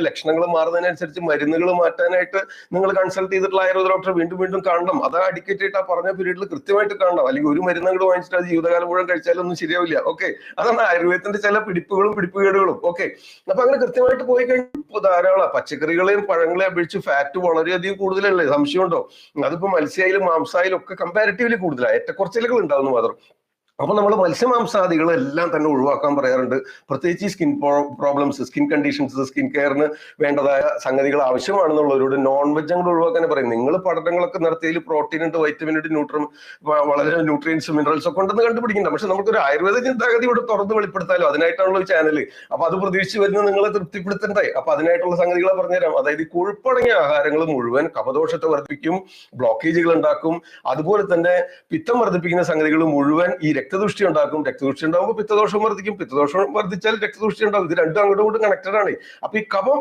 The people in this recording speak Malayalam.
ലക്ഷണങ്ങൾ മാറുന്നതിനനുസരിച്ച് മരുന്നുകൾ മാറ്റാനായിട്ട് നിങ്ങൾ കൺസൾട്ട് ചെയ്തിട്ടുള്ള ആയുർവേദ ഡോക്ടറെ വീണ്ടും വീണ്ടും കാണണം. അത് അഡിക്കേറ്റ് ആയിട്ട് ആ പറഞ്ഞ പീരീഡിൽ കൃത്യമായിട്ട് കാണണം. അല്ലെങ്കിൽ ഒരു മരുന്ന് അങ്ങോട്ട് വാങ്ങിച്ചിട്ട് അത് ജീവിതകാലം മുഴുവൻ കഴിച്ചാലൊന്നും ശരിയാവില്ല. ഓക്കെ, അതാണ് ആയുർവേദത്തിന്റെ ചില പിടിപ്പുകളും പിടിപ്പുകേടുകളും. ഓക്കെ, അപ്പൊ അങ്ങനെ കൃത്യമായിട്ട് പോയി കഴിഞ്ഞാൽ ധാരാളം പച്ചക്കറികളെയും പഴങ്ങളെയും അപേക്ഷിച്ച് ഫാറ്റ് വളരെയധികം കൂടുതലല്ലേ, സംശയമുണ്ടോ? അതിപ്പോ മത്സ്യമായാലും മാംസായാലും ഒക്കെ കമ്പാരിറ്റീവ്ലി കൂടുതലാണ്, ഏറ്റക്കുറച്ചിലുകൾ ഉണ്ടാവുന്നു മാത്രം. അപ്പൊ നമ്മൾ മത്സ്യമാംസാദികളെല്ലാം തന്നെ ഒഴിവാക്കാൻ പറയാറുണ്ട്. പ്രത്യേകിച്ച് ഈ skin problems, skin conditions, skin കെയറിന് വേണ്ടതായ സംഗതികൾ ആവശ്യമാണെന്നുള്ളവരോട് നോൺ വെജ് അങ്ങോട്ട് ഒഴിവാക്കാൻ പറയും. നിങ്ങൾ പഠനങ്ങളൊക്കെ നടത്തിയതിൽ പ്രോട്ടീൻ ഉണ്ട്, വൈറ്റമിൻ ഉണ്ട്, വളരെ ന്യൂട്രിയൻസ് മിനറൽസ് ഒക്കെ ഉണ്ടെന്ന് കണ്ടുപിടിക്കണ്ട. പക്ഷെ നമുക്കൊരു ആയുർവേദ ചിന്താഗതി ഇവിടെ തുറന്ന് വെളിപ്പെടുത്താലോ, അതിനായിട്ടാണല്ലോ ഈ ചാനൽ. അപ്പൊ അത് പ്രതീക്ഷിച്ച് വരുന്ന നിങ്ങളെ തൃപ്തിപ്പെടുത്തണ്ടേ? അപ്പൊ അതിനായിട്ടുള്ള സംഗതികളെ പറഞ്ഞുതരാം. അതായത് ഈ കൊഴുപ്പടങ്ങിയ ആഹാരങ്ങൾ മുഴുവൻ കഫദോഷത്തെ വർദ്ധിപ്പിക്കും, ബ്ലോക്കേജുകൾ ഉണ്ടാക്കും. അതുപോലെ തന്നെ പിത്തം വർദ്ധിപ്പിക്കുന്ന സംഗതികൾ മുഴുവൻ ഈ രക്തദുഷ്ടി ഉണ്ടാക്കും. രക്തദുഷ്ടി ഉണ്ടാകുമ്പോൾ പിത്തദോഷം വർദ്ധിക്കും, പിത്തദോഷം വർദ്ധിച്ചാൽ രക്തദുഷ്ടി ഉണ്ടാകും. ഇത് രണ്ടും അങ്ങോട്ടും ഇങ്ങോട്ടും കണക്റ്റഡ് ആണ്. അപ്പൊ ഈ കഫം